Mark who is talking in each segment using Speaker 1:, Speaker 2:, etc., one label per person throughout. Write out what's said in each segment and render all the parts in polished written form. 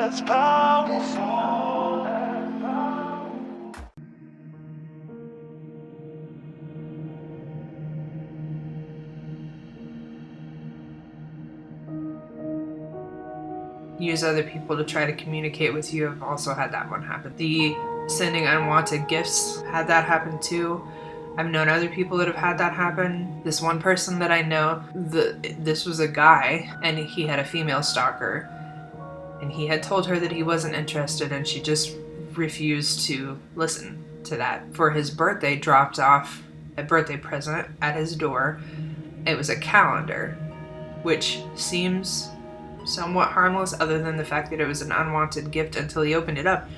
Speaker 1: that's powerful.
Speaker 2: Use other people to try to communicate with you. I've also had that one happen. The sending unwanted gifts, had that happen too. I've known other people that have had that happen. This one person that I know, this was a guy, and he had a female stalker, and he had told her that he wasn't interested, and she just refused to listen to that. For his birthday, dropped off a birthday present at his door. It was a calendar, which seems somewhat harmless other than the fact that it was an unwanted gift until he opened it up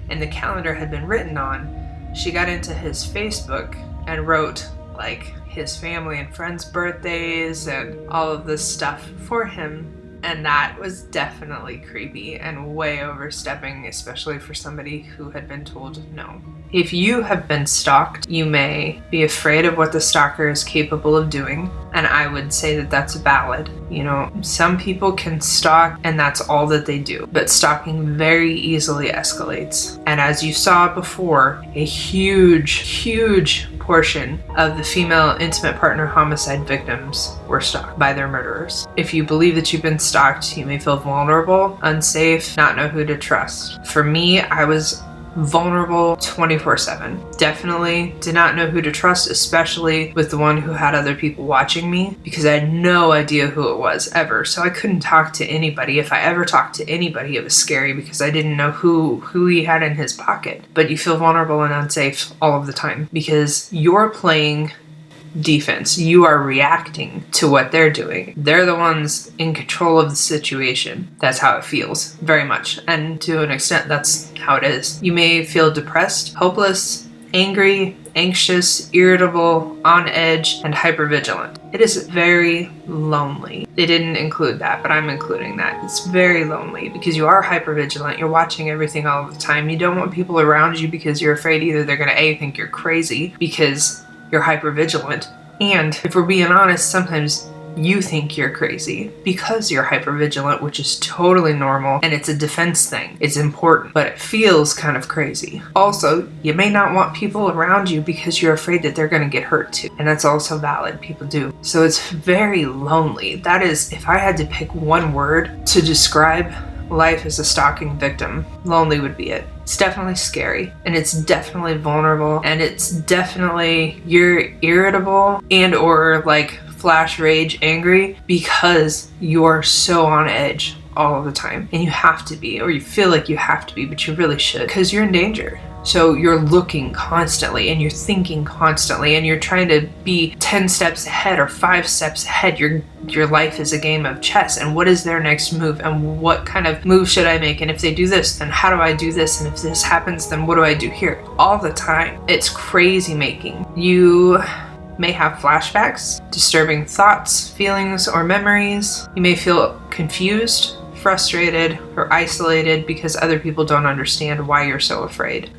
Speaker 2: and the calendar had been written on. She got into his Facebook and wrote like his family and friends' birthdays and all of this stuff for him, and that was definitely creepy and way overstepping, especially for somebody who had been told no. If you have been stalked, you may be afraid of what the stalker is capable of doing, and I would say that that's valid. You know, some people can stalk and that's all that they do, but stalking very easily escalates. And as you saw before, a huge portion of the female intimate partner homicide victims were stalked by their murderers. If you believe that you've been stalked, you may feel vulnerable, unsafe, not know who to trust. For me, I was vulnerable 24/7. Definitely did not know who to trust, especially with the one who had other people watching me, because I had no idea who it was ever. So I couldn't talk to anybody. If I ever talked to anybody, it was scary because I didn't know who he had in his pocket. But you feel vulnerable and unsafe all of the time because you're playing defense. You are reacting to what they're doing. They're the ones in control of the situation. That's how it feels, very much. And to an extent, that's how it is. You may feel depressed, hopeless, angry, anxious, irritable, on edge, and hypervigilant. It is very lonely. They didn't include that, but I'm including that. It's very lonely because you are hypervigilant. You're watching everything all the time. You don't want people around you because you're afraid either they're going to A, think you're crazy because you're hypervigilant, and if we're being honest, sometimes you think you're crazy because you're hypervigilant, which is totally normal, and it's a defense thing. It's important, but it feels kind of crazy. Also, you may not want people around you because you're afraid that they're going to get hurt too, and that's also valid. People do. So it's very lonely. That is, if I had to pick one word to describe life as a stalking victim, lonely would be it. It's definitely scary, and it's definitely vulnerable, and it's definitely you're irritable and or like flash rage angry because you're so on edge all the time, and you have to be, or you feel like you have to be, but you really should because you're in danger. So you're looking constantly and you're thinking constantly and you're trying to be 10 steps ahead or 5 steps ahead. Your life is a game of chess, and what is their next move and what kind of move should I make, and if they do this, then how do I do this, and if this happens, then what do I do here? All the time. It's crazy making. You may have flashbacks, disturbing thoughts, feelings, or memories. You may feel confused, frustrated, or isolated because other people don't understand why you're so afraid.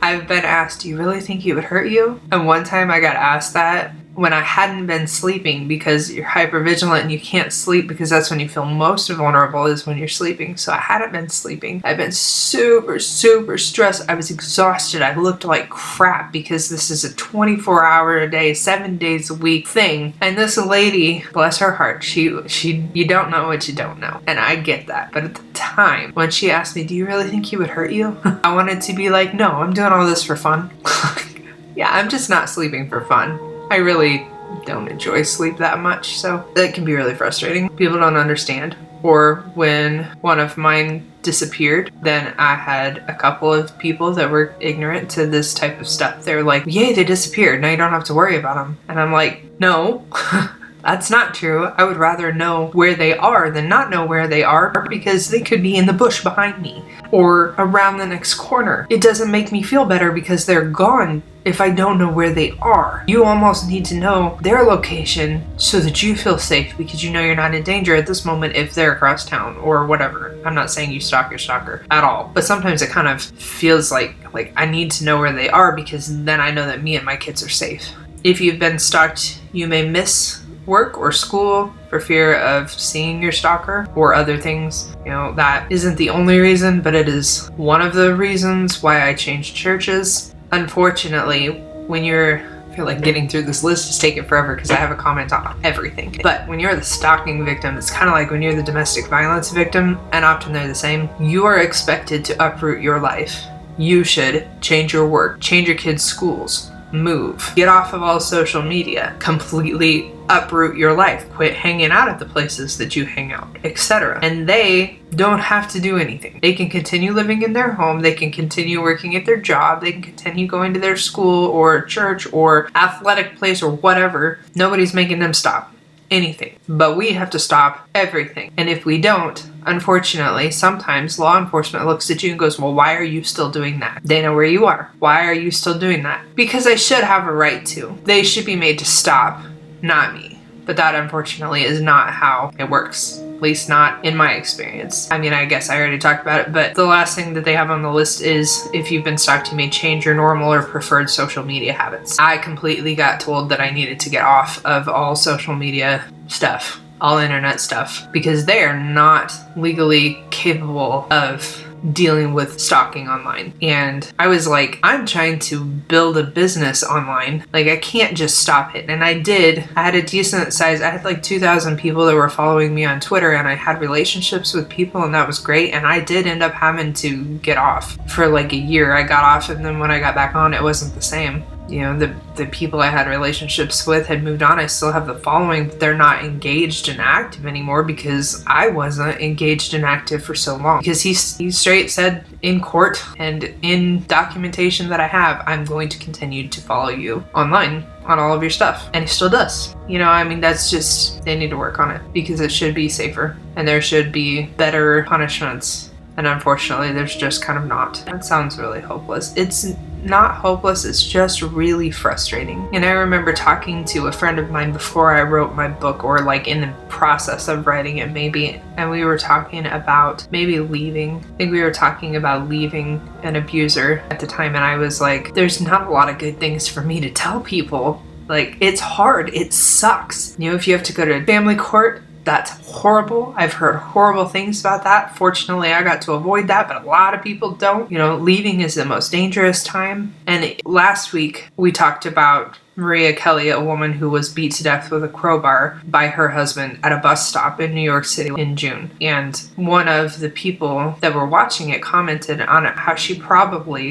Speaker 2: I've been asked, do you really think it would hurt you? And one time I got asked that when I hadn't been sleeping, because you're hypervigilant and you can't sleep because that's when you feel most vulnerable, is when you're sleeping. So I hadn't been sleeping. I've been super stressed. I was exhausted. I looked like crap because this is a 24-hour a day, 7 days a week thing. And this lady, bless her heart, she you don't know what you don't know. And I get that. But at the time, when she asked me, do you really think he would hurt you? I wanted to be like, no, I'm doing all this for fun. Yeah, I'm just not sleeping for fun. I really don't enjoy sleep that much, so that can be really frustrating. People don't understand. Or when one of mine disappeared, then I had a couple of people that were ignorant to this type of stuff. They were like, yay, they disappeared. Now you don't have to worry about them. And I'm like, no, that's not true. I would rather know where they are than not know where they are, because they could be in the bush behind me or around the next corner. It doesn't make me feel better because they're gone if I don't know where they are. You almost need to know their location so that you feel safe, because you know you're not in danger at this moment if they're across town or whatever. I'm not saying you stalk your stalker at all, but sometimes it kind of feels like I need to know where they are, because then I know that me and my kids are safe. If you've been stalked, you may miss work or school for fear of seeing your stalker or other things. That isn't the only reason, but it is one of the reasons why I changed churches. Unfortunately, when I feel like getting through this list is taking forever because I have a comment on everything. But when you're the stalking victim, it's kind of like when you're the domestic violence victim, and often they're the same. You are expected to uproot your life. You should change your work, change your kids' schools, move, get off of all social media, completely uproot your life, quit hanging out at the places that you hang out, etc. And they don't have to do anything. They can continue living in their home, they can continue working at their job, they can continue going to their school or church or athletic place or whatever. Nobody's making them stop anything. But we have to stop everything. And if we don't, unfortunately, sometimes law enforcement looks at you and goes, well, why are you still doing that? They know where you are. Why are you still doing that? Because I should have a right to. They should be made to stop, not me. But that, unfortunately, is not how it works. At least not in my experience. I mean, I guess I already talked about it, but the last thing that they have on the list is if you've been stalked, you may change your normal or preferred social media habits. I completely got told that I needed to get off of all social media stuff, all internet stuff, because they are not legally capable of dealing with stalking online. And I was like, I'm trying to build a business online. Like, I can't just stop it. And I did. I had a decent size. I had like 2,000 people that were following me on Twitter, and I had relationships with people, and that was great. And I did end up having to get off for like a year. I got off, and then when I got back on, it wasn't the same. The people I had relationships with had moved on. I still have the following, but they're not engaged and active anymore because I wasn't engaged and active for so long. Because he straight said in court and in documentation that I have, I'm going to continue to follow you online on all of your stuff. And he still does. That's just, they need to work on it because it should be safer and there should be better punishments. And unfortunately, there's just kind of not. That sounds really hopeless. It's not hopeless, it's just really frustrating. And I remember talking to a friend of mine before I wrote my book, or like in the process of writing it maybe, and we were talking about maybe leaving. I think we were talking about leaving an abuser at the time, and I was like, there's not a lot of good things for me to tell people. Like, it's hard, it sucks. If you have to go to family court, that's horrible. I've heard horrible things about that. Fortunately, I got to avoid that, but a lot of people don't. Leaving is the most dangerous time. And last week, we talked about Maria Kelly, a woman who was beat to death with a crowbar by her husband at a bus stop in New York City in June. And one of the people that were watching it commented on it, how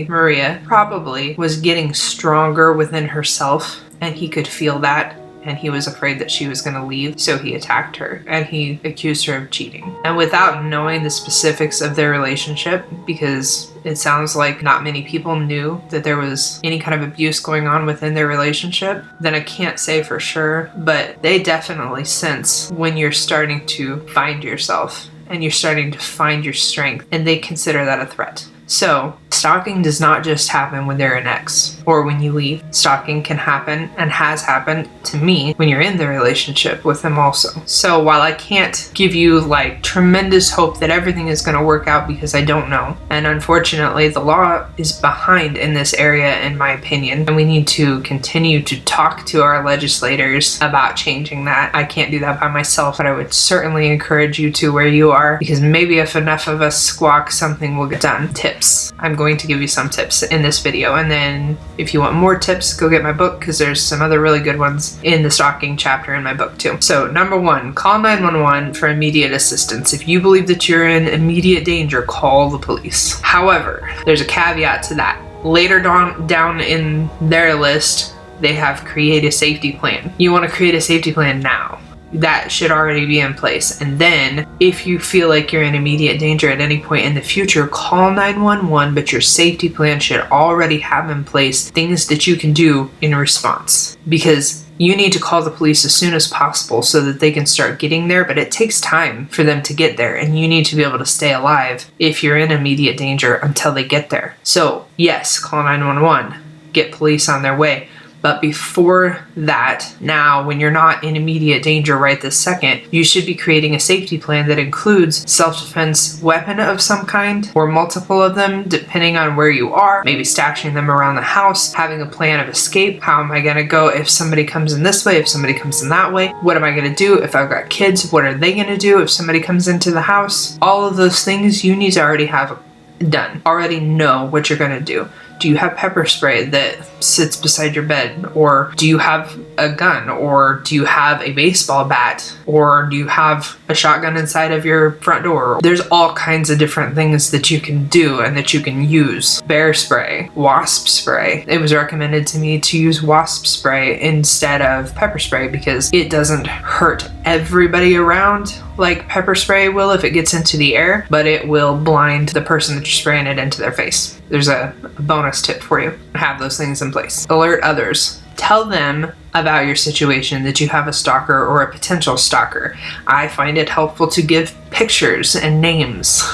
Speaker 2: Maria probably was getting stronger within herself, and he could feel that. And he was afraid that she was going to leave, so he attacked her, and he accused her of cheating. And without knowing the specifics of their relationship, because it sounds like not many people knew that there was any kind of abuse going on within their relationship, then I can't say for sure, but they definitely sense when you're starting to find yourself and you're starting to find your strength, and they consider that a threat. So, stalking does not just happen when they're an ex or when you leave. Stalking can happen and has happened to me when you're in the relationship with them also. So while I can't give you like tremendous hope that everything is going to work out because I don't know, and unfortunately the law is behind in this area in my opinion, and we need to continue to talk to our legislators about changing that. I can't do that by myself, but I would certainly encourage you to where you are, because maybe if enough of us squawk, something will get done. Tips. I'm going to give you some tips in this video, and then if you want more tips, go get my book, because there's some other really good ones in the stalking chapter in my book too. So number 1, call 911 for immediate assistance. If you believe that you're in immediate danger, call the police. However, there's a caveat to that. Later down in their list, they have create a safety plan. You want to create a safety plan now. That should already be in place. And then if you feel like you're in immediate danger at any point in the future, call 911, but your safety plan should already have in place things that you can do in response, because you need to call the police as soon as possible so that they can start getting there, but it takes time for them to get there, and you need to be able to stay alive if you're in immediate danger until they get there. So yes, call 911, get police on their way. But before that, now when you're not in immediate danger right this second, you should be creating a safety plan that includes self-defense weapon of some kind or multiple of them depending on where you are, maybe stashing them around the house, having a plan of escape. How am I going to go if somebody comes in this way, if somebody comes in that way? What am I going to do if I've got kids? What are they going to do if somebody comes into the house? All of those things you need to already have done. Already know what you're going to do. Do you have pepper spray that sits beside your bed? Or do you have a gun? Or do you have a baseball bat? Or do you have a shotgun inside of your front door? There's all kinds of different things that you can do and that you can use. Bear spray, wasp spray. It was recommended to me to use wasp spray instead of pepper spray because it doesn't hurt everybody around like pepper spray will if it gets into the air, but it will blind the person that you're spraying it into their face. There's a bonus tip for you. Have those things in place. Alert others. Tell them about your situation, that you have a stalker or a potential stalker. I find it helpful to give pictures and names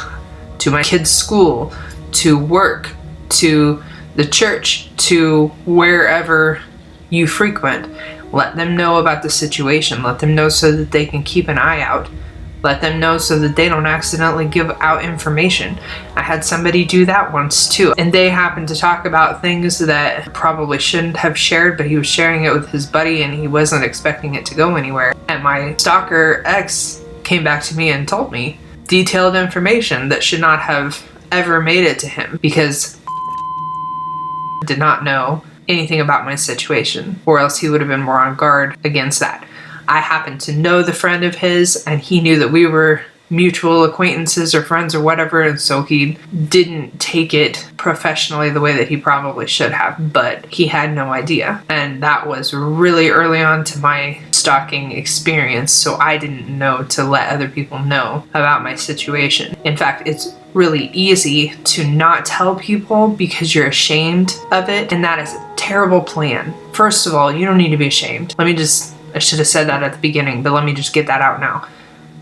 Speaker 2: to my kids' school, to work, to the church, to wherever you frequent. Let them know about the situation. Let them know so that they can keep an eye out. Let them know so that they don't accidentally give out information. I had somebody do that once too, and they happened to talk about things that probably shouldn't have shared, but he was sharing it with his buddy and he wasn't expecting it to go anywhere. And my stalker ex came back to me and told me detailed information that should not have ever made it to him because did not know anything about my situation, or else he would have been more on guard against that. I happened to know the friend of his and he knew that we were mutual acquaintances or friends or whatever, and so he didn't take it professionally the way that he probably should have, but he had no idea. And that was really early on to my stalking experience, so I didn't know to let other people know about my situation. In fact, it's really easy to not tell people because you're ashamed of it, and that is a terrible plan. First of all, you don't need to be ashamed. I should have said that at the beginning, but let me just get that out now.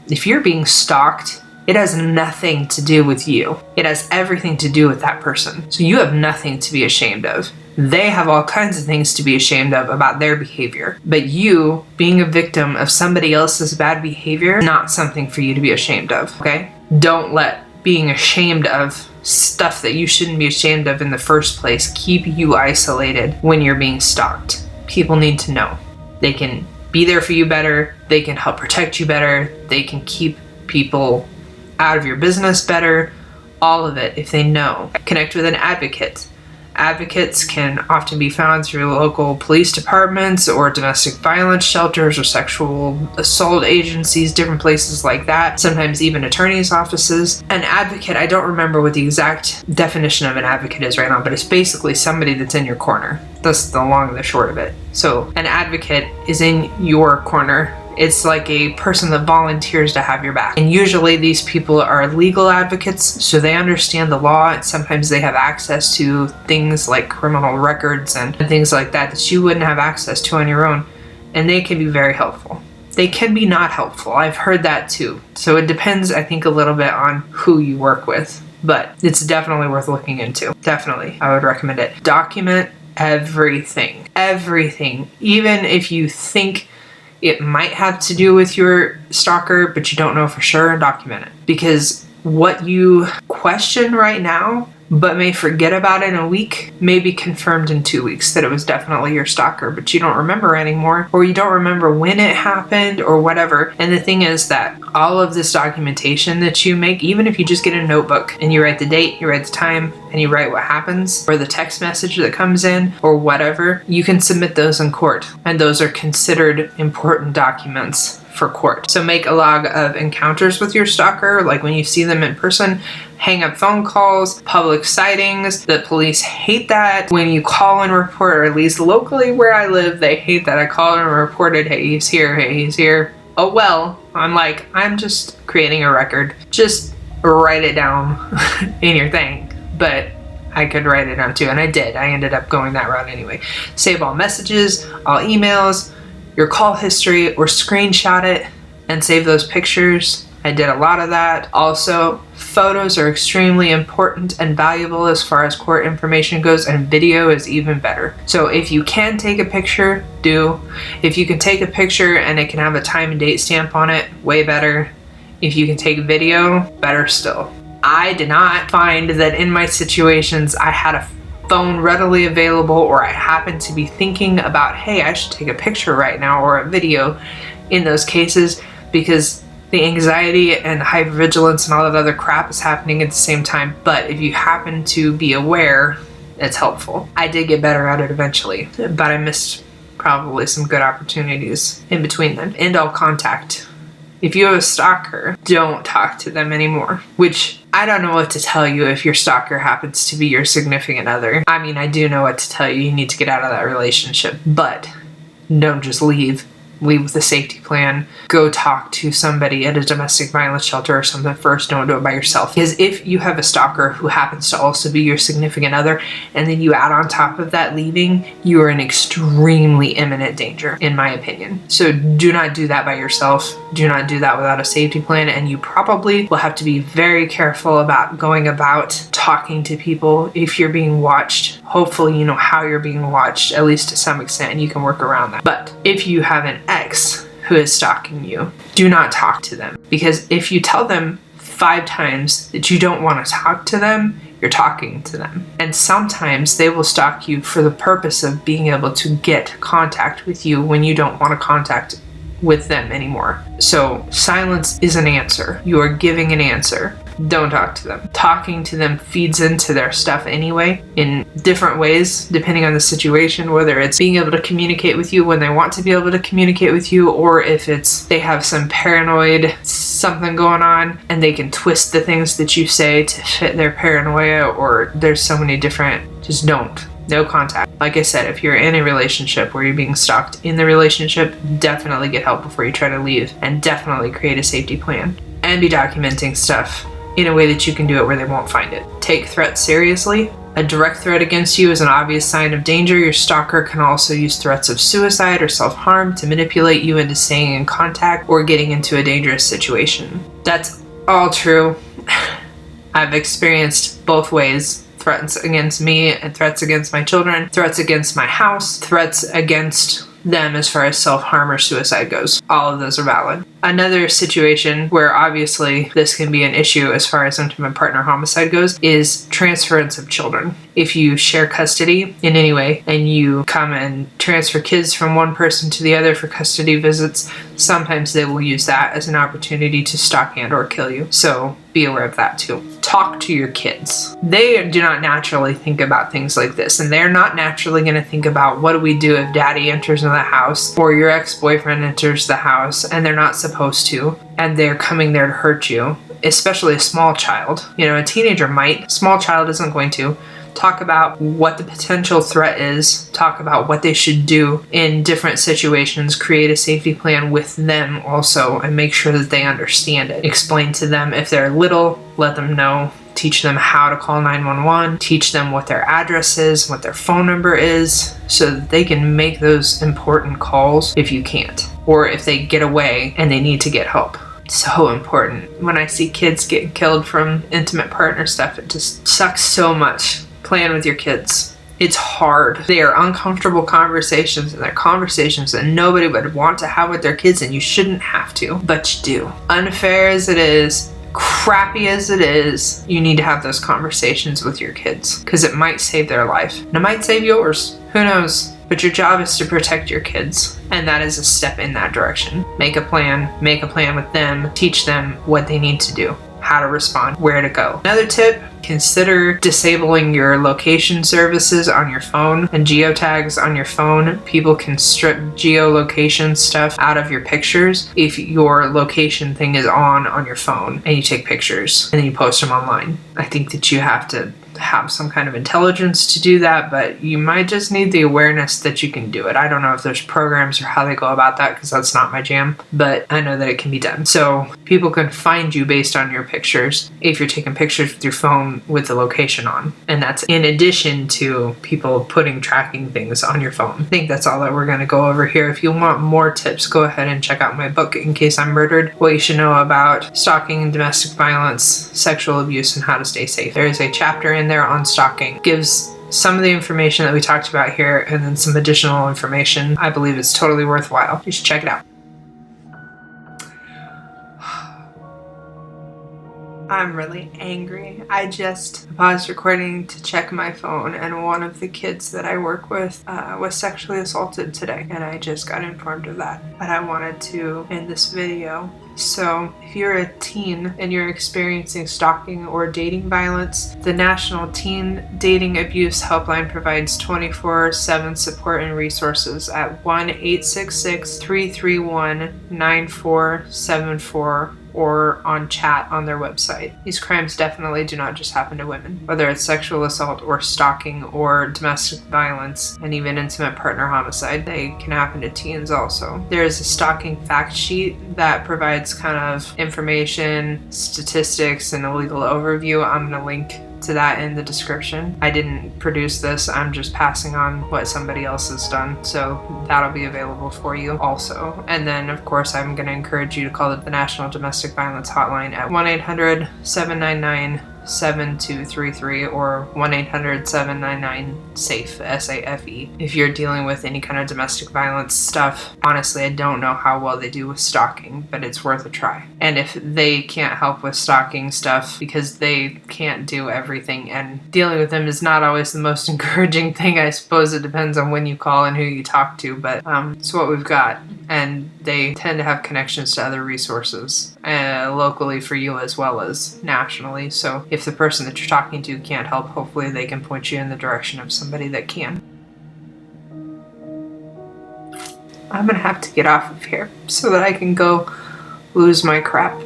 Speaker 2: If you're being stalked, it has nothing to do with you. It has everything to do with that person. So you have nothing to be ashamed of. They have all kinds of things to be ashamed of about their behavior. But you, being a victim of somebody else's bad behavior, not something for you to be ashamed of, okay? Don't let being ashamed of stuff that you shouldn't be ashamed of in the first place keep you isolated when you're being stalked. People need to know. They can be there for you better, they can help protect you better, they can keep people out of your business better, all of it if they know. Connect with an advocate. Advocates can often be found through local police departments or domestic violence shelters or sexual assault agencies, different places like that, sometimes even attorneys' offices. An advocate, I don't remember what the exact definition of an advocate is right now, but it's basically somebody that's in your corner. That's the long and the short of it. So an advocate is in your corner. It's like a person that volunteers to have your back. And usually these people are legal advocates, so they understand the law, and sometimes they have access to things like criminal records and things like that that you wouldn't have access to on your own. And they can be very helpful. They can be not helpful. I've heard that too. So it depends, I think, a little bit on who you work with. But it's definitely worth looking into. Definitely, I would recommend it. Document everything. Everything. Even if you think it might have to do with your stalker, but you don't know for sure, document it. Because what you question right now, but may forget about in a week, may be confirmed in 2 weeks that it was definitely your stalker, but you don't remember anymore, or you don't remember when it happened or whatever. And the thing is that all of this documentation that you make, even if you just get a notebook and you write the date, you write the time, and you write what happens, or the text message that comes in, or whatever, you can submit those in court. And those are considered important documents for court. So make a log of encounters with your stalker, like when you see them in person, hang up phone calls, public sightings. The police hate that. When you call and report, or at least locally where I live, they hate that. I called and reported, hey, he's here, hey, he's here. Oh, well, I'm just creating a record. Just write it down in your thing. But I could write it down too, and I did. I ended up going that route anyway. Save all messages, all emails, your call history, or screenshot it and save those pictures I did a lot of that. Also, photos are extremely important and valuable as far as court information goes, and video is even better. So if you can take a picture, do. If you can take a picture and it can have a time and date stamp on it, way better. If you can take video, better still. I did not find that in my situations I had a phone readily available, or I happened to be thinking about, hey, I should take a picture right now or a video in those cases, because the anxiety and hypervigilance and all that other crap is happening at the same time. But if you happen to be aware, it's helpful. I did get better at it eventually, but I missed probably some good opportunities in between them. End all contact. If you have a stalker, don't talk to them anymore, which I don't know what to tell you if your stalker happens to be your significant other. I mean, I do know what to tell you. You need to get out of that relationship, but don't just leave. Leave with a safety plan. Go talk to somebody at a domestic violence shelter or something first. Don't do it by yourself. Because if you have a stalker who happens to also be your significant other, and then you add on top of that leaving, you are in extremely imminent danger, in my opinion. So do not do that by yourself. Do not do that without a safety plan, and you probably will have to be very careful about going about talking to people if you're being watched. Hopefully you know how you're being watched, at least to some extent, and you can work around that. But if you have an ex who is stalking you, do not talk to them, because if you tell them 5 times that you don't want to talk to them, you're talking to them. And sometimes they will stalk you for the purpose of being able to get contact with you when you don't want to contact with them anymore. So silence is an answer. You are giving an answer. Don't talk to them. Talking to them feeds into their stuff anyway in different ways, depending on the situation, whether it's being able to communicate with you when they want to be able to communicate with you, or if it's they have some paranoid something going on and they can twist the things that you say to fit their paranoia, or there's so many different, just don't. No contact. Like I said, if you're in a relationship where you're being stalked in the relationship, definitely get help before you try to leave, and definitely create a safety plan and be documenting stuff in a way that you can do it where they won't find it. Take threats seriously. A direct threat against you is an obvious sign of danger. Your stalker can also use threats of suicide or self-harm to manipulate you into staying in contact or getting into a dangerous situation. That's all true. I've experienced both ways. Threats against me and threats against my children, threats against my house, threats against them as far as self-harm or suicide goes. All of those are valid. Another situation where obviously this can be an issue as far as intimate partner homicide goes is transference of children. If you share custody in any way and you come and transfer kids from one person to the other for custody visits, sometimes they will use that as an opportunity to stalk and or kill you. So be aware of that too. Talk to your kids. They do not naturally think about things like this, and they're not naturally going to think about what do we do if daddy enters in the house or your ex-boyfriend enters the house and they're not supposed to and they're coming there to hurt you, especially a small child. You know, a teenager might, small child isn't going to. Talk about what the potential threat is, talk about what they should do in different situations, create a safety plan with them also, and make sure that they understand it. Explain to them if they're little, let them know, teach them how to call 911, teach them what their address is, what their phone number is, so that they can make those important calls if you can't, or if they get away and they need to get help. So important. When I see kids getting killed from intimate partner stuff, it just sucks so much. Plan with your kids. It's hard. They are uncomfortable conversations, and they're conversations that nobody would want to have with their kids, and you shouldn't have to, but you do. Unfair as it is, crappy as it is, you need to have those conversations with your kids, because it might save their life. And it might save yours. Who knows? But your job is to protect your kids, and that is a step in that direction. Make a plan with them, teach them what they need to do, how to respond, where to go. Another tip, consider disabling your location services on your phone and geotags on your phone. People can strip geolocation stuff out of your pictures if your location thing is on your phone and you take pictures and then you post them online. I think that you have to have some kind of intelligence to do that, but you might just need the awareness that you can do it. I don't know if there's programs or how they go about that because that's not my jam, but I know that it can be done. So people can find you based on your pictures if you're taking pictures with your phone with the location on. And that's in addition to people putting tracking things on your phone. I think that's all that we're going to go over here. If you want more tips, go ahead and check out my book, In Case I'm Murdered, What You Should Know About Stalking and Domestic Violence, Sexual Abuse, and How to Stay Safe. There is a chapter in there on stalking. Gives some of the information that we talked about here and then some additional information. I believe it's totally worthwhile. You should check it out. I'm really angry. I just paused recording to check my phone, and one of the kids that I work with was sexually assaulted today, and I just got informed of that. But I wanted to end this video. So if you're a teen and you're experiencing stalking or dating violence, the National Teen Dating Abuse Helpline provides 24/7 support and resources at 1-866-331-9474 or on chat on their website. These crimes definitely do not just happen to women, whether it's sexual assault or stalking or domestic violence and even intimate partner homicide. They can happen to teens also. There is a stalking fact sheet that provides kind of information, statistics, and a legal overview. I'm going to link to that in the description. I didn't produce this, I'm just passing on what somebody else has done, so that'll be available for you also. And then of course I'm going to encourage you to call the National Domestic Violence Hotline at 1-800-799-7233 or 1-800-799-SAFE, SAFE. If you're dealing with any kind of domestic violence stuff, honestly, I don't know how well they do with stalking, but it's worth a try. And if they can't help with stalking stuff because they can't do everything, and dealing with them is not always the most encouraging thing, I suppose it depends on when you call and who you talk to, but it's what we've got. And they tend to have connections to other resources locally for you as well as nationally. So if the person that you're talking to can't help, hopefully they can point you in the direction of somebody that can. I'm gonna have to get off of here so that I can go lose my crap.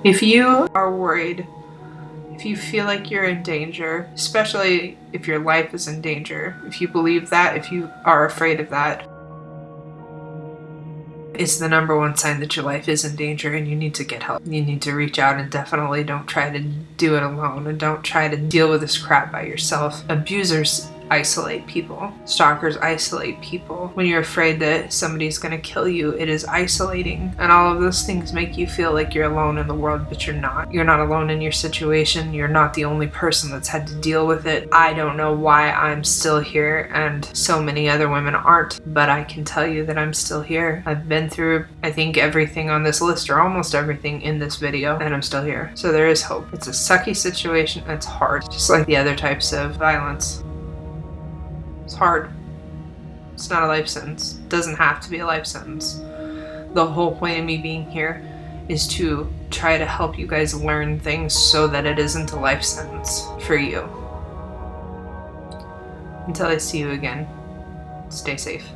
Speaker 2: If you are worried, if you feel like you're in danger, especially if your life is in danger, if you believe that, if you are afraid of that, it's the number one sign that your life is in danger and you need to get help. You need to reach out, and definitely don't try to do it alone, and don't try to deal with this crap by yourself. Abusers isolate people. Stalkers isolate people. When you're afraid that somebody's gonna kill you, it is isolating. And all of those things make you feel like you're alone in the world, but you're not. You're not alone in your situation. You're not the only person that's had to deal with it. I don't know why I'm still here and so many other women aren't, but I can tell you that I'm still here. I've been through, I think, everything on this list, or almost everything in this video, and I'm still here. So there is hope. It's a sucky situation. It's hard, just like the other types of violence. It's hard. It's not a life sentence. It doesn't have to be a life sentence. The whole point of me being here is to try to help you guys learn things so that it isn't a life sentence for you. Until I see you again, stay safe.